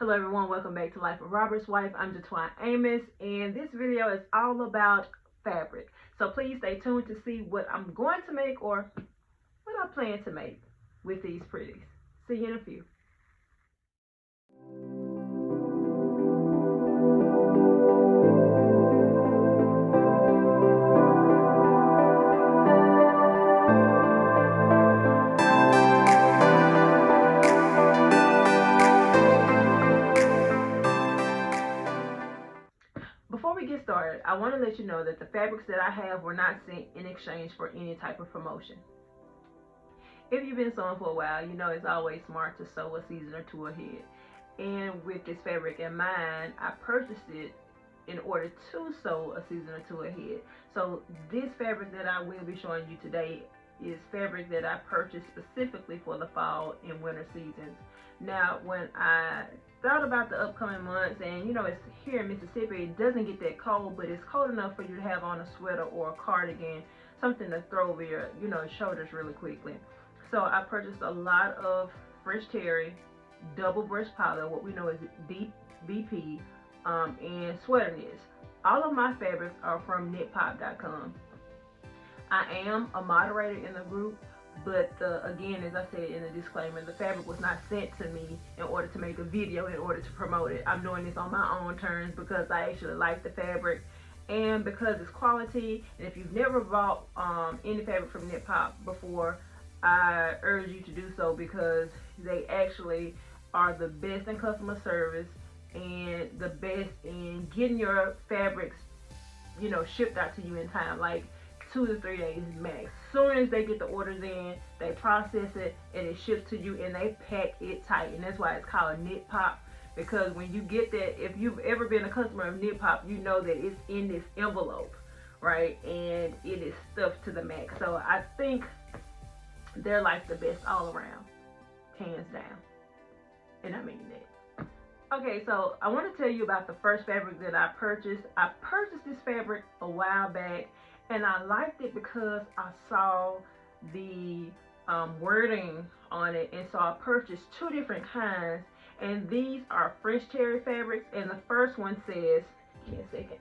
Hello everyone, welcome back to Life of Robert's Wife. I'm Jatwine Amos, and this video is all about fabric. So please stay tuned to see what I'm going to make or what I plan to make with these pretties. See you in a few. Before we get started, I want to let you know that the fabrics that I have were not sent in exchange for any type of promotion. If you've been sewing for a while, you know it's always smart to sew a season or two ahead. And with this fabric in mind, I purchased it in order to sew a season or two ahead. So this fabric that I will be showing you today is fabric that I purchased specifically for the fall and winter seasons. Now, when I thought about the upcoming months, and you know it's here in Mississippi, it doesn't get that cold, but it's cold enough for you to have on a sweater or a cardigan, something to throw over your shoulders really quickly. So I purchased a lot of fresh terry, double brush powder, what we know is BP, and sweater knits. All of my fabrics are from Knitpop.com. I am a moderator in the group, but again, as I said in the disclaimer, the fabric was not sent to me in order to make a video, in order to promote it. I'm doing this on my own terms because I actually like the fabric and because it's quality. And if you've never bought any fabric from Knitpop before, I urge you to do so because they actually are the best in customer service and the best in getting your fabrics, shipped out to you in time, like 2 to 3 days max. As soon as they get the orders in, they process it and it ships to you, and they pack it tight. And that's why it's called Knitpop, because when you get that, if you've ever been a customer of Knitpop, you know that it's in this envelope, right? And it is stuffed to the max. So I think they're like the best all around, hands down. And I mean that. Okay, so I want to tell you about the first fabric that I purchased. I purchased this fabric a while back, and I liked it because I saw the wording on it, and so I purchased 2 different kinds, and these are fresh terry fabrics, and the first one says, give me a second,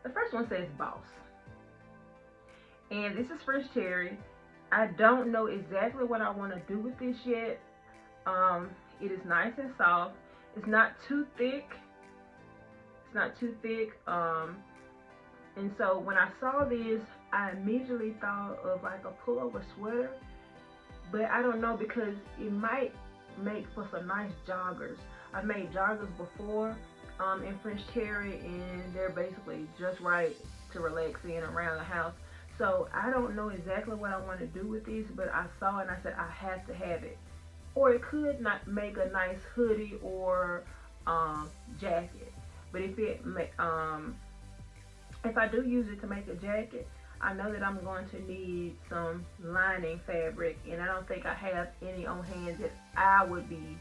the first one says Boss, and this is fresh terry. I don't know exactly what I want to do with this yet. It is nice and soft. It's not too thick. And so when I saw this, I immediately thought of like a pullover sweater, but I don't know, because it might make for some nice joggers. I've made joggers before in French terry, and they're basically just right to relax in around the house. So I don't know exactly what I want to do with these, but I saw it and I said I have to have it. Or it could not make a nice hoodie or jacket. But if I do use it to make a jacket, I know that I'm going to need some lining fabric, and I don't think I have any on hand that I would be,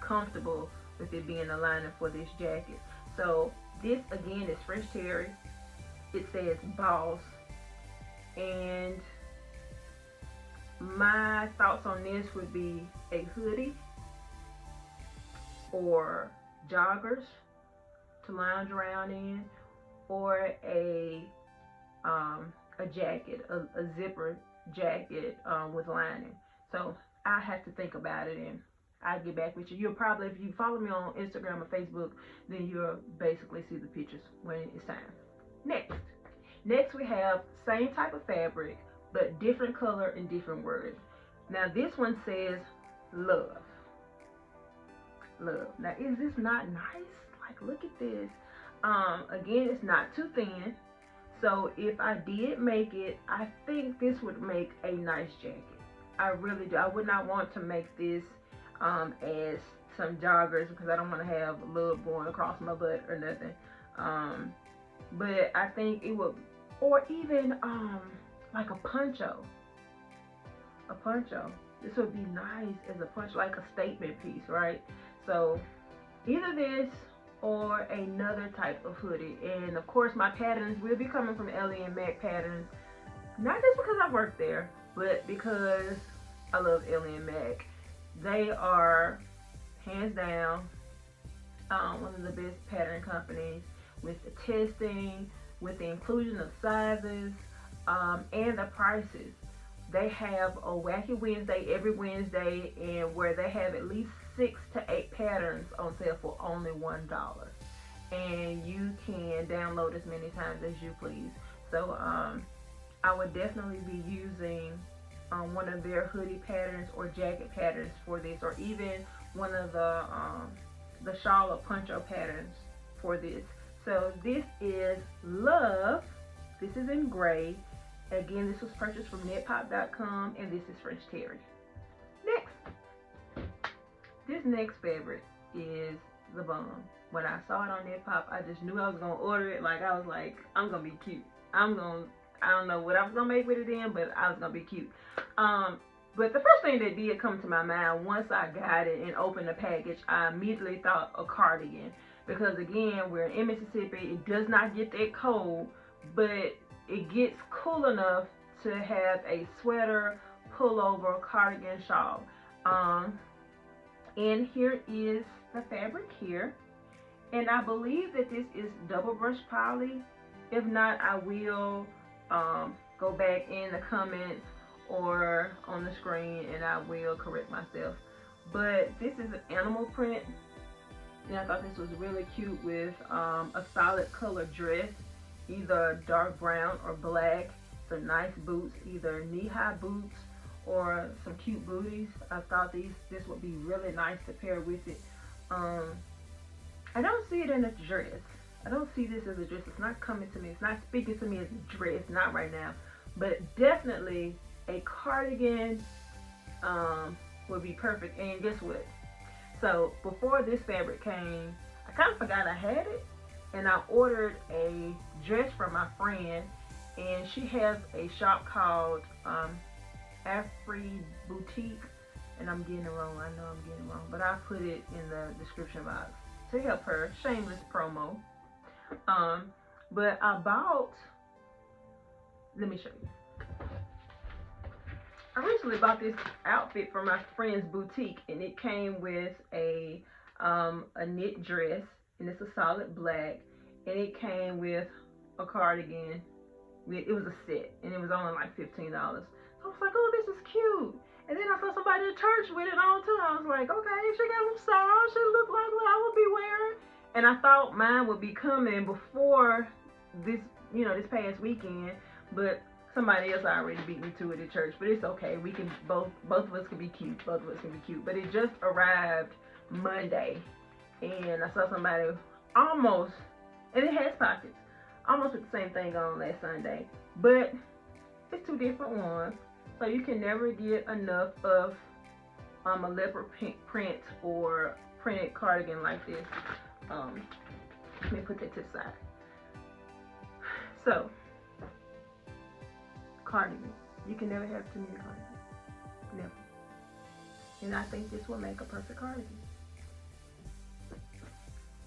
comfortable with it being a lining for this jacket. So this again is fresh terry. It says Boss, and my thoughts on this would be a hoodie or joggers to lounge around in, or a jacket, a zipper jacket with lining. So I have to think about it, and I'll get back with you. You'll probably, if you follow me on Instagram or Facebook, then you'll basically see the pictures when it's time. Next we have same type of fabric, but different color and different wording. Now this one says love. Now is this not nice? Like, look at this. Again, it's not too thin. So if I did make it, I think this would make a nice jacket. I really do. I would not want to make this as some joggers, because I don't want to have love going across my butt or nothing. But I think it would, or even like a poncho. This would be nice as a poncho, like a statement piece, right? So either this or another type of hoodie. And of course my patterns will be coming from Ellie and Mac Patterns, not just because I work there, but because I love Alien Mac. They are hands down one of the best pattern companies with the testing, with the inclusion of sizes, and the prices. They have a Wacky Wednesday every Wednesday, and where they have at least 6 to 8 patterns on sale for only $1. And you can download as many times as you please. So I would definitely be using one of their hoodie patterns or jacket patterns for this, or even one of the shawl or poncho patterns for this. So this is Love. This is in gray. Again, this was purchased from Knitpop.com, and this is French Terry. Next, this next fabric is the bomb. When I saw it on Knitpop, I just knew I was gonna order it. Like, I was like, I'm gonna be cute. I don't know what I was gonna make with it then, but I was gonna be cute. But the first thing that did come to my mind once I got it and opened the package, I immediately thought a cardigan. Because again, we're in Mississippi, it does not get that cold, but it gets cool enough to have a sweater, pullover, cardigan, shawl. And here is the fabric here. And I believe that this is double brush poly. If not, I will go back in the comments or on the screen and I will correct myself. But this is an animal print, and I thought this was really cute with a solid color dress, either dark brown or black. Some nice boots, either knee-high boots or some cute booties. I thought this would be really nice to pair with it. I don't see it in a dress. I don't see this as a dress. It's not coming to me. It's not speaking to me as a dress, not right now. But definitely a cardigan would be perfect. And guess what? So before this fabric came, I kind of forgot I had it, and I ordered a dress from my friend, and she has a shop called Ivory Boutique, and I'm getting it wrong. I know I'm getting it wrong, but I'll put it in the description box to help her. Shameless promo. But I bought, let me show you. I recently bought this outfit from my friend's boutique, and it came with a knit dress, and it's a solid black, and it came with a cardigan. It was a set, and it was only like $15. So I was like, oh, this is cute. And then I saw somebody in church with it on too. I was like, okay, she got some style. She looked like what I would be wearing. And I thought mine would be coming before this, this past weekend, but somebody else already beat me to it at church. But it's okay. We can both of us can be cute. Both of us can be cute. But it just arrived Monday, and I saw somebody almost, and it has pockets, almost with the same thing on last Sunday. But it's two different ones, so you can never get enough of a leopard print or printed cardigan like this. Let me put that to the side. So, cardigan. You can never have too many cardigans. Never. And I think this will make a perfect cardigan.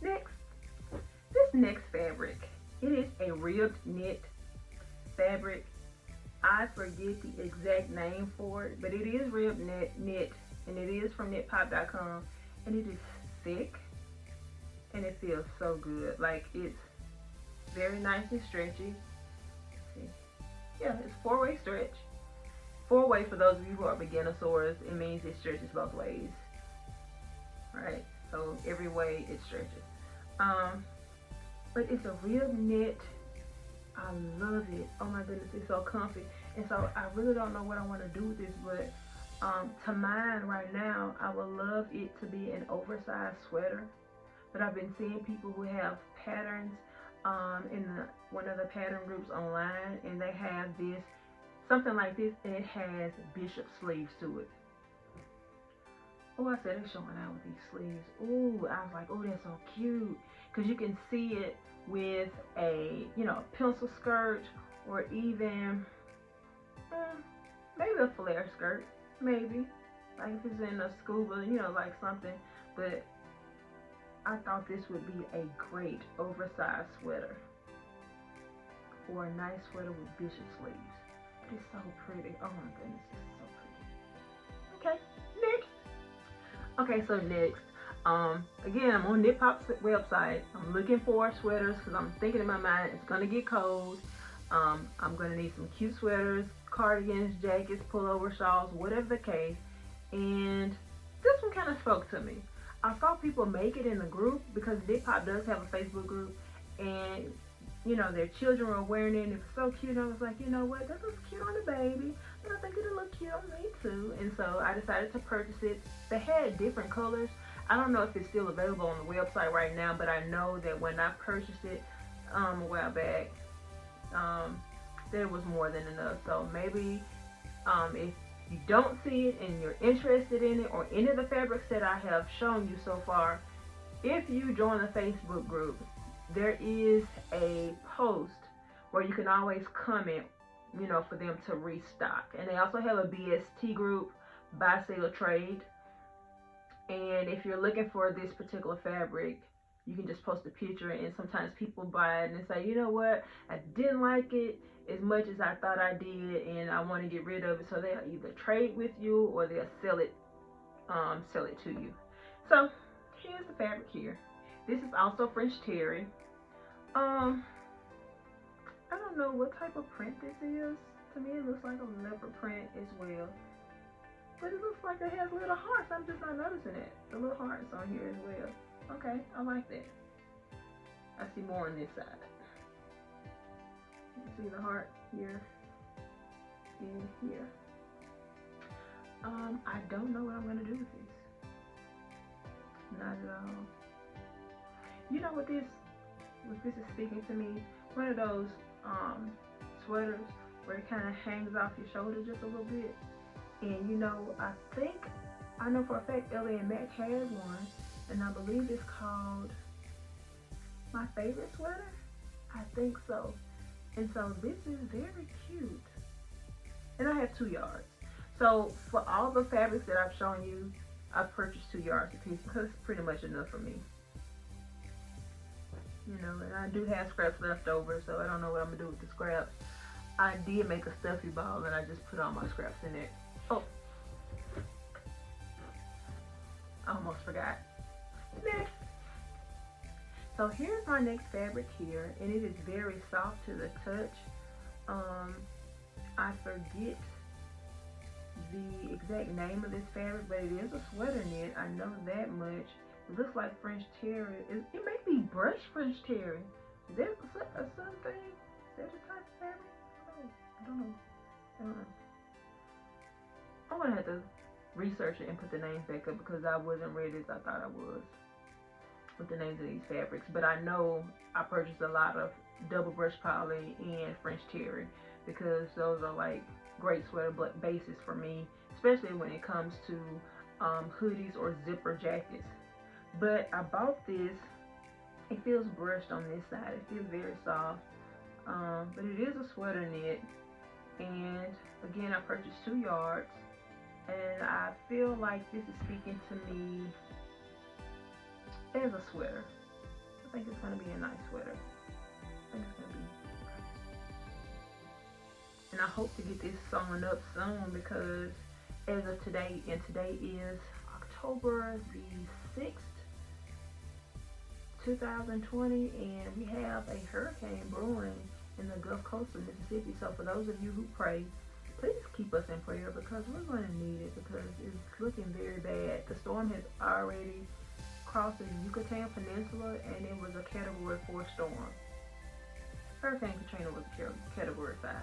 Next, this next fabric. It is a ribbed knit fabric. I forget the exact name for it, but it is ribbed knit, and it is from Knitpop.com, and it is thick, and it feels so good. Like, it's very nice and stretchy. Let's see. Yeah, it's 4-way stretch. 4-way, for those of you who are beginner-saurs, it means it stretches both ways. Right? So every way it stretches. But it's a ribbed knit. I love it. Oh my goodness, it's so comfy. And so I really don't know what I want to do with this, but to mine right now, I would love it to be an oversized sweater. But I've been seeing people who have patterns in one of the pattern groups online, and they have this, something like this, and it has bishop sleeves to it. Oh, I said it's showing out with these sleeves. Ooh, I was like, oh, that's so cute. Because you can see it with a, a pencil skirt, or even maybe a flare skirt, maybe. Like if it's in a scuba, like something. But I thought this would be a great oversized sweater, or a nice sweater with bishop sleeves. It's so pretty. Oh my goodness, it's so pretty. Okay, so next, again, I'm on Knitpop's website. I'm looking for sweaters because I'm thinking in my mind it's gonna get cold. I'm gonna need some cute sweaters, cardigans, jackets, pullover shawls, whatever the case. And this one kind of spoke to me. I saw people make it in the group because Knitpop does have a Facebook group, and you know their children were wearing it and it was so cute. I was like, you know what, that looks cute on the baby, and I think it'll look cute on me too. And so I decided to purchase it. They had different colors. I don't know if it's still available on the website right now, but I know that when I purchased it a while back, there was more than enough. So maybe if you don't see it and you're interested in it or any of the fabrics that I have shown you so far, if you join the Facebook group, there is a post where you can always comment, you know, for them to restock. And they also have a BST group, Buy Sale Trade. And if you're looking for this particular fabric, you can just post a picture, and sometimes people buy it and say, you know what, I didn't like it as much as I thought I did, and I want to get rid of it. So they'll either trade with you or they'll sell it to you. So here's the fabric here. This is also French terry. I don't know what type of print this is. To me, it looks like a leopard print as well. But it looks like it has little hearts. I'm just not noticing it. The little hearts on here as well. Okay, I like that. I see more on this side. You see the heart here and here. I don't know what I'm gonna do with this. Not at all. You know what this is speaking to me? One of those sweaters where it kind of hangs off your shoulder just a little bit. And you know, I know for a fact Ellie and Mac has one, and I believe it's called My Favorite Sweater. I think so. And so this is very cute. And I have 2 yards. So for all the fabrics that I've shown you, I purchased 2 yards a piece because it's pretty much enough for me. You know, and I do have scraps left over, so I don't know what I'm gonna do with the scraps. I did make a stuffy ball and I just put all my scraps in it. Oh, I almost forgot. Next. So here's my next fabric here, and it is very soft to the touch. I forget the exact name of this fabric, but it is a sweater knit. I know that much. It looks like French terry. It may be brushed French terry. Is that something? Is that a type of fabric? I don't know. I'm gonna have to research it and put the names back up because I wasn't ready as I thought I was with the names of these fabrics. But I know I purchased a lot of double brush poly and French terry because those are like great sweater bases for me, especially when it comes to hoodies or zipper jackets. But I bought this. It feels brushed on this side. It feels very soft. But it is a sweater knit. And again, I purchased 2 yards. And I feel like this is speaking to me as a sweater. I think it's going to be a nice sweater. I think it's going to be nice. And I hope to get this sewn up soon because as of today, and today is October the 6th, 2020, and we have a hurricane brewing in the Gulf Coast of Mississippi. So for those of you who pray, please keep us in prayer because we're going to need it because it's looking very bad. The storm has already crossed the Yucatan Peninsula and it was a Category 4 storm. Hurricane Katrina was a Category 5.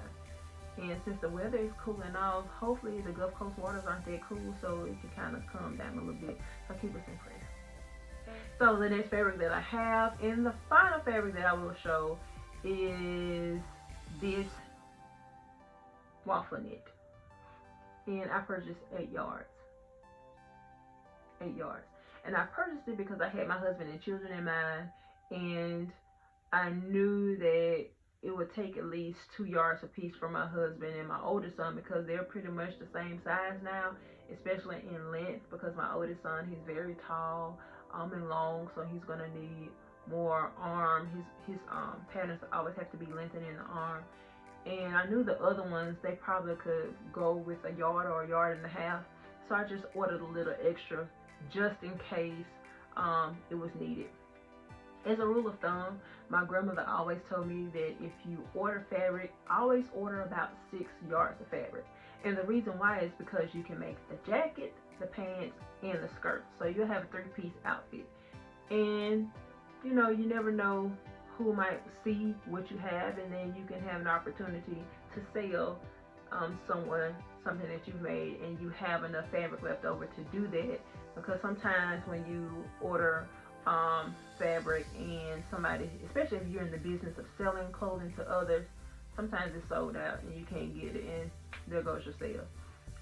And since the weather is cooling off, hopefully the Gulf Coast waters aren't that cool so it can kind of calm down a little bit. So keep us in prayer. So the next fabric that I have, and the final fabric that I will show, is this Waffle knit. And I purchased 8 yards. 8 yards. And I purchased it because I had my husband and children in mind, and I knew that it would take at least 2 yards a piece for my husband and my oldest son because they're pretty much the same size now, especially in length because my oldest son, he's very tall and long, so he's gonna need more arm. His patterns always have to be lengthened in the arm. And I knew the other ones, they probably could go with a yard or a yard and a half. So I just ordered a little extra just in case it was needed. As a rule of thumb, my grandmother always told me that if you order fabric, always order about 6 yards of fabric. And the reason why is because you can make the jacket, the pants, and the skirt. So you'll have a 3-piece outfit. And you know, you never know who might see what you have, and then you can have an opportunity to sell someone something that you've made, and you have enough fabric left over to do that. Because sometimes when you order fabric and somebody, especially if you're in the business of selling clothing to others, sometimes it's sold out and you can't get it, and there goes your sale.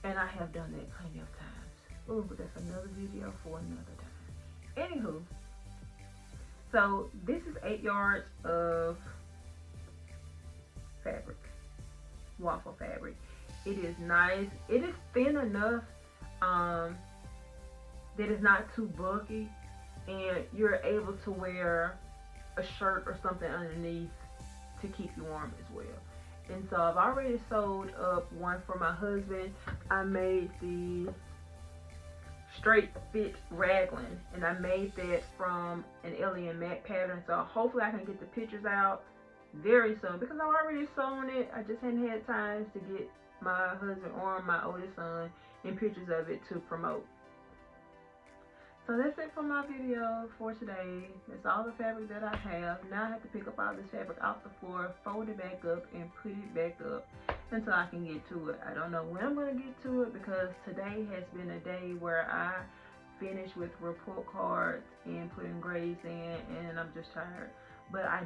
And I have done that plenty of times. Oh, but that's another video for another time. Anywho, so this is 8 yards of fabric, waffle fabric. It is nice. It is thin enough that it's not too bulky, and you're able to wear a shirt or something underneath to keep you warm as well. And so I've already sewed up one for my husband. I made the straight fit raglan, and I made that from an Alien Mac pattern. So hopefully I can get the pictures out very soon, because I've already sewn it. I just hadn't had time to get my husband or my oldest son in pictures of it to promote. So that's it for my video for today. That's all the fabric that I have. Now I have to pick up all this fabric off the floor, fold it back up, and put it back up until I can get to it. I don't know when I'm going to get to it, because today has been a day where I finished with report cards and putting grades in, and I'm just tired. But I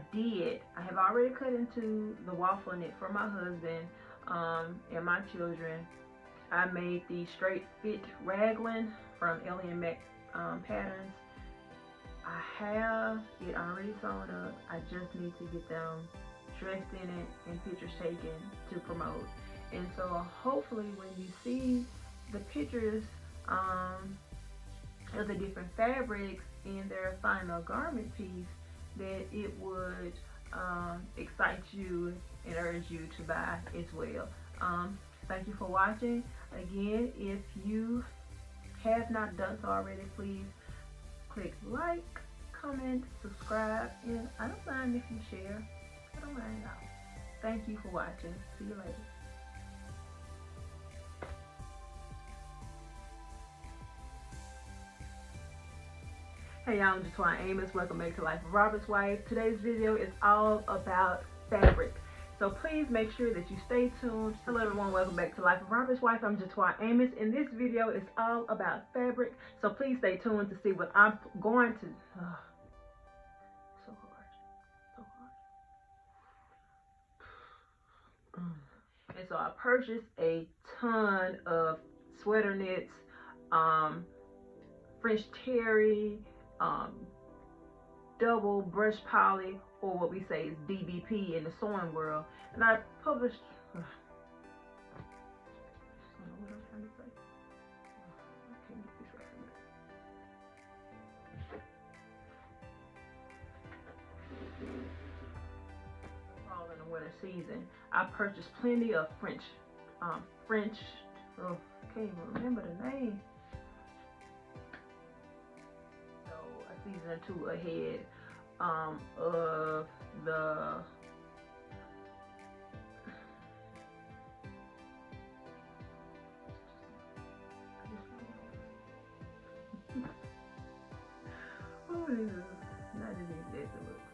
have already cut into the waffle knit for my husband and my children. I made the straight fit raglan from Alien Mac patterns. I have it already sewn up. I just need to get them dressed in it and pictures taken to promote. And so hopefully when you see the pictures of the different fabrics in their final garment piece, that it would excite you and urge you to buy as well. Thank you for watching. Again, if you have not done so already, please click like, comment, subscribe, and I don't mind if you share. I don't mind at all. Thank you for watching. See you later. Hey y'all, I'm Jatwan Amos. Welcome back to Life of Robert's Wife. Today's video is all about fabric. So please make sure that you stay tuned. Hello everyone, welcome back to Life of Robert's Wife. I'm Jatwan Amos, and this video is all about fabric. So please stay tuned to see what I'm going to... so hard. And so I purchased a ton of sweater knits, French terry, double brush poly, or what we say is DBP in the sewing world. And I published, I don't know what I'm trying to say. I can't get this right. Fall in the winter season, I purchased plenty of French, oh, I can't even remember the name. So a season or two ahead of the oh, not as easy as it looks.